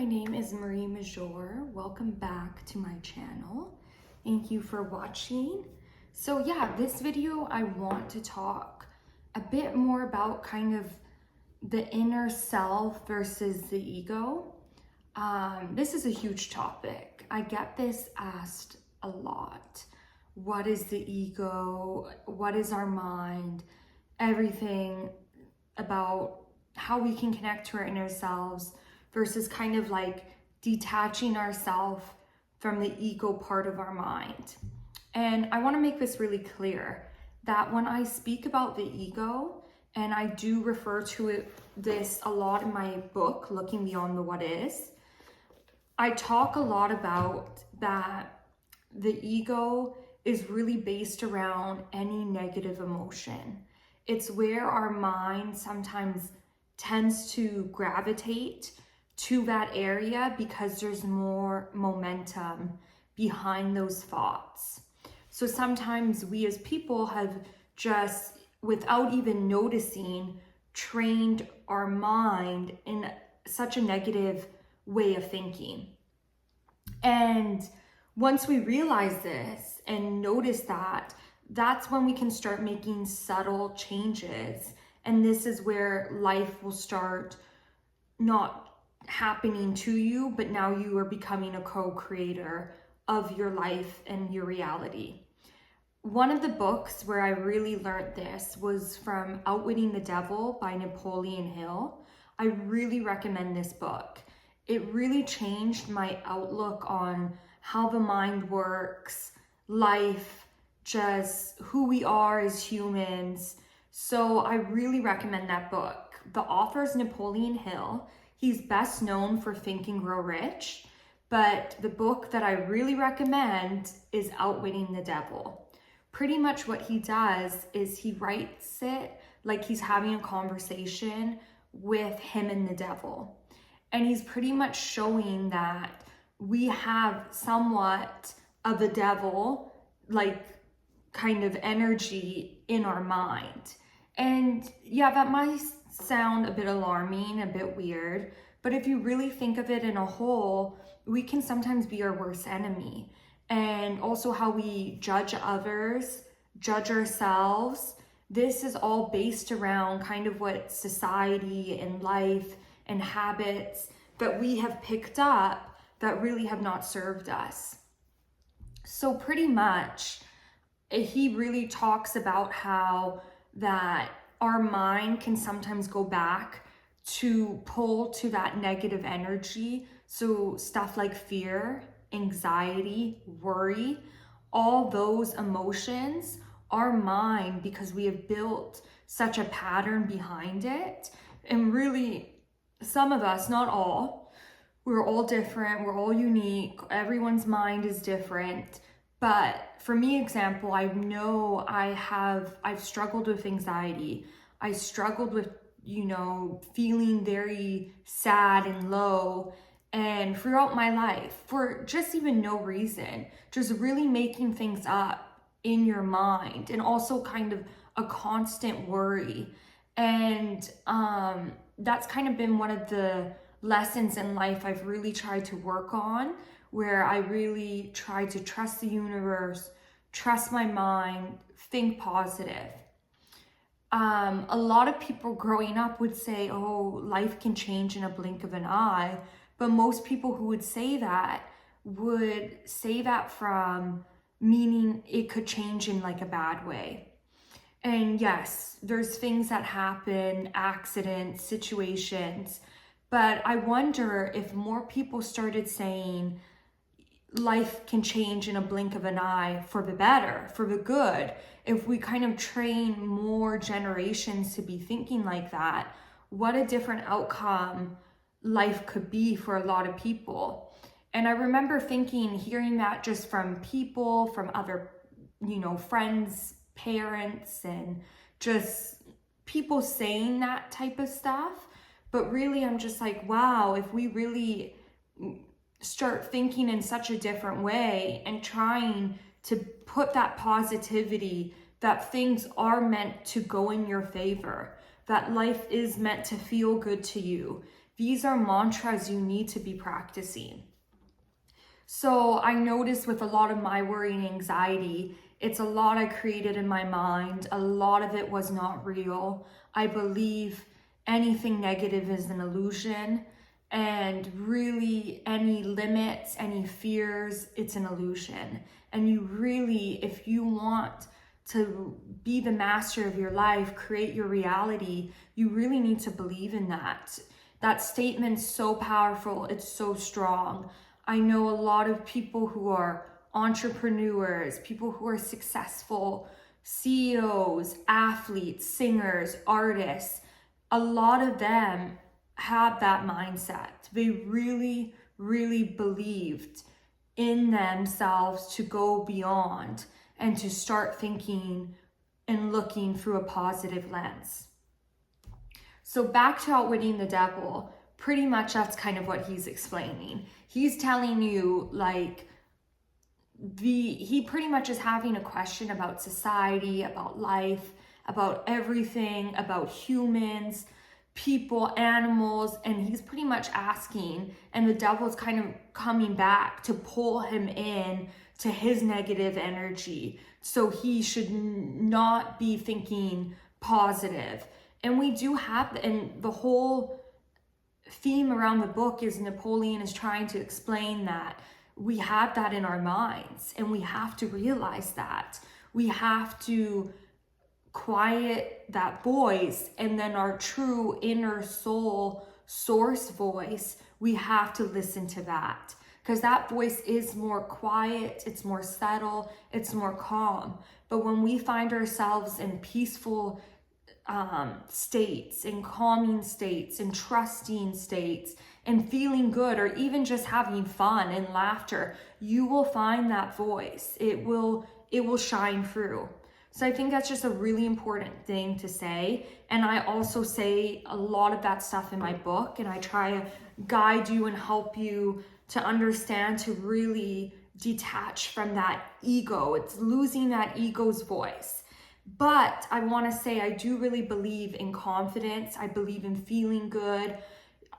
my name is Marie Major. Welcome back to my channel. Thank you for watching. So yeah, this video I want to talk a bit more about kind of the inner self versus the ego. This is a huge topic. I get this asked a lot. What is the ego? What is our mind? Everything about how we can connect to our inner selves versus kind of like detaching ourselves from the ego part of our mind. And I want to make this really clear that when I speak about the ego, and I do refer to this a lot in my book, Looking Beyond the What Is, I talk a lot about that the ego is really based around any negative emotion. It's where our mind sometimes tends to gravitate to that area because there's more momentum behind those thoughts. So sometimes we as people have just, without even noticing, trained our mind in such a negative way of thinking. And once we realize this and notice that, that's when we can start making subtle changes. And this is where life will start not happening to you, but now you are becoming a co-creator of your life and your reality. One of the books where I really learned this was from Outwitting the Devil by Napoleon Hill. I really recommend this book. It really changed my outlook on how the mind works, life, just who we are as humans. So I really recommend that book. The author is Napoleon Hill. He's best known for Think and Grow Rich, but the book that I really recommend is Outwitting the Devil. Pretty much what he does is he writes it like he's having a conversation with him and the devil. And he's pretty much showing that we have somewhat of the devil, like kind of energy in our mind. And yeah, that might sound a bit alarming, a bit weird, but if you really think of it in a whole, we can sometimes be our worst enemy. And also how we judge others, judge ourselves. This is all based around kind of what society and life and habits that we have picked up that really have not served us. So pretty much, he really talks about how that our mind can sometimes go back to pull to that negative energy. So stuff like fear, anxiety, worry, all those emotions, our mind, because we have built such a pattern behind it. And really, some of us, not all, we're all different, we're all unique, everyone's mind is different. But for me, example, I know I've struggled with anxiety. I struggled with, feeling very sad and low and throughout my life for just even no reason, just really making things up in your mind and also kind of a constant worry. And that's kind of been one of the lessons in life I've really tried to work on, where I really try to trust the universe, trust my mind, think positive. A lot of people growing up would say, oh, life can change in a blink of an eye. But most people who would say that from meaning it could change in like a bad way. And yes, there's things that happen, accidents, situations. But I wonder if more people started saying life can change in a blink of an eye for the better, for the good. If we kind of train more generations to be thinking like that, what a different outcome life could be for a lot of people. And I remember hearing that just from people, from other, friends, parents, and just people saying that type of stuff. But really, I'm just like, wow, if we really start thinking in such a different way and trying to put that positivity, that things are meant to go in your favor, that life is meant to feel good to you. These are mantras you need to be practicing. So I noticed with a lot of my worry and anxiety, it's a lot I created in my mind. A lot of it was not real. I believe anything negative is an illusion, and really any limits, any fears, it's an illusion. And you really, if you want to be the master of your life, create your reality, you really need to believe in that. That statement's so powerful, it's so strong. I know a lot of people who are entrepreneurs, people who are successful, CEOs, athletes, singers, artists. A lot of them have that mindset. They really, really believed in themselves to go beyond and to start thinking and looking through a positive lens. So back to outwitting the devil, pretty much that's kind of what he's explaining. He's telling you, like, he pretty much is having a question about society, about life, about everything, about humans, people, animals, and he's pretty much asking, and the devil's kind of coming back to pull him in to his negative energy. So he should not be thinking positive. And we do have, and the whole theme around the book is Napoleon is trying to explain that we have that in our minds, and we have to realize that. We have to quiet that voice, and then our true inner soul source voice, we have to listen to that, because that voice is more quiet, it's more subtle, it's more calm. But when we find ourselves in peaceful states, in calming states, in trusting states, and feeling good, or even just having fun and laughter, you will find that voice. It will shine through. So I think that's just a really important thing to say. And I also say a lot of that stuff in my book, and I try to guide you and help you to understand, to really detach from that ego. It's losing that ego's voice. But I want to say, I do really believe in confidence. I believe in feeling good,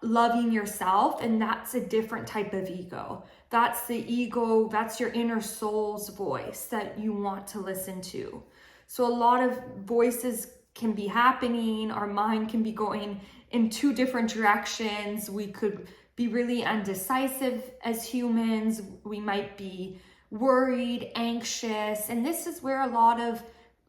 loving yourself, and that's a different type of ego. That's the ego, that's your inner soul's voice that you want to listen to. So a lot of voices can be happening, our mind can be going in two different directions. We could be really undecisive as humans. We might be worried, anxious, and this is where a lot of,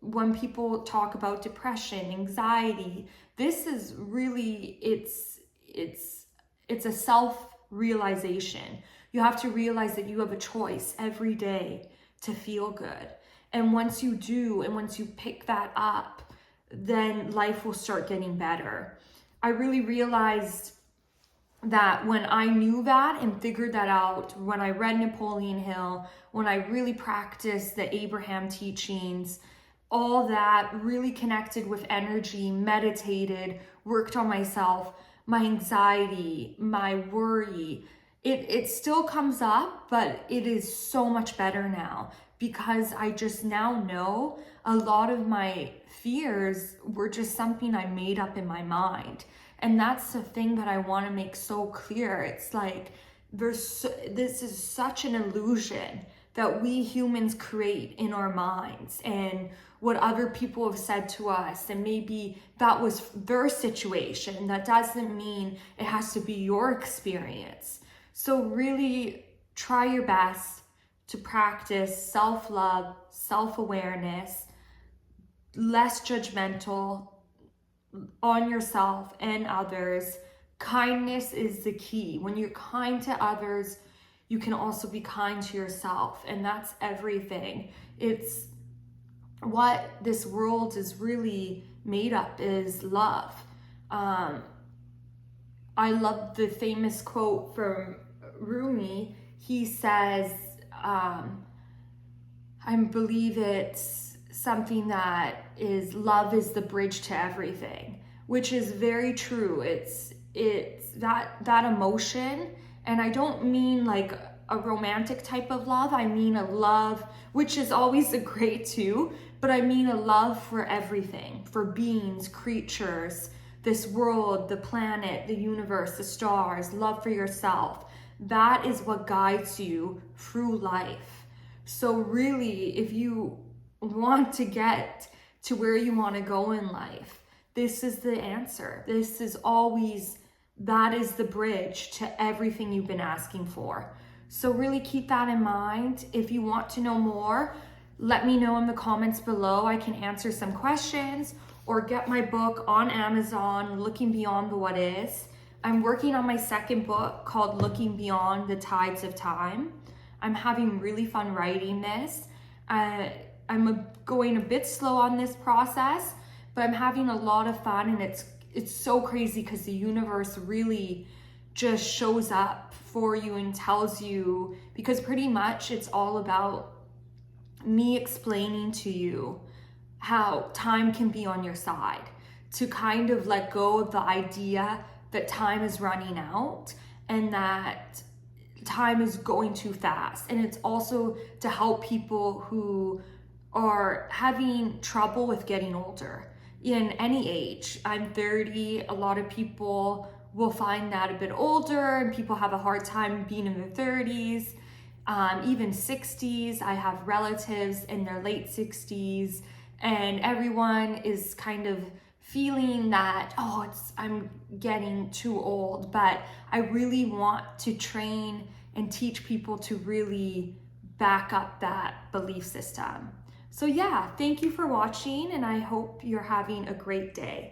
when people talk about depression, anxiety, this is really, it's a self-realization. You have to realize that you have a choice every day to feel good. And once you do, and once you pick that up, then life will start getting better. I really realized that when I knew that and figured that out, when I read Napoleon Hill, when I really practiced the Abraham teachings, all that, really connected with energy, meditated, worked on myself, my anxiety, my worry, it still comes up, but it is so much better now, because I just now know a lot of my fears were just something I made up in my mind. And that's the thing that I want to make so clear. It's like, this is such an illusion that we humans create in our minds, and what other people have said to us, and maybe that was their situation. That doesn't mean it has to be your experience. So really try your best to practice self-love, self-awareness, less judgmental on yourself and others. Kindness is the key. When you're kind to others, you can also be kind to yourself, and that's everything. It's what this world is really made up, is love. I love the famous quote from Rumi. He says, I believe it's something that is, love is the bridge to everything, which is very true. It's that emotion. And I don't mean like a romantic type of love. I mean a love, which is always a great too, but I mean a love for everything, for beings, creatures, this world, the planet, the universe, the stars, love for yourself. That is what guides you through life. So really, if you want to get to where you want to go in life, this is the answer. This is always, that is the bridge to everything you've been asking for. So really keep that in mind. If you want to know more, let me know in the comments below. I can answer some questions or get my book on Amazon, Looking Beyond the What Is. I'm working on my second book called Looking Beyond the Tides of Time. I'm having really fun writing this. I'm going a bit slow on this process, but I'm having a lot of fun, and it's so crazy because the universe really just shows up for you and tells you, because pretty much it's all about me explaining to you how time can be on your side, to kind of let go of the idea that time is running out and that time is going too fast. And it's also to help people who are having trouble with getting older in any age. I'm 30. A lot of people will find that a bit older, and people have a hard time being in their 30s, even 60s. I have relatives in their late 60s, and everyone is kind of feeling that, oh, I'm getting too old. But I really want to train and teach people to really back up that belief system. So yeah, thank you for watching, and I hope you're having a great day.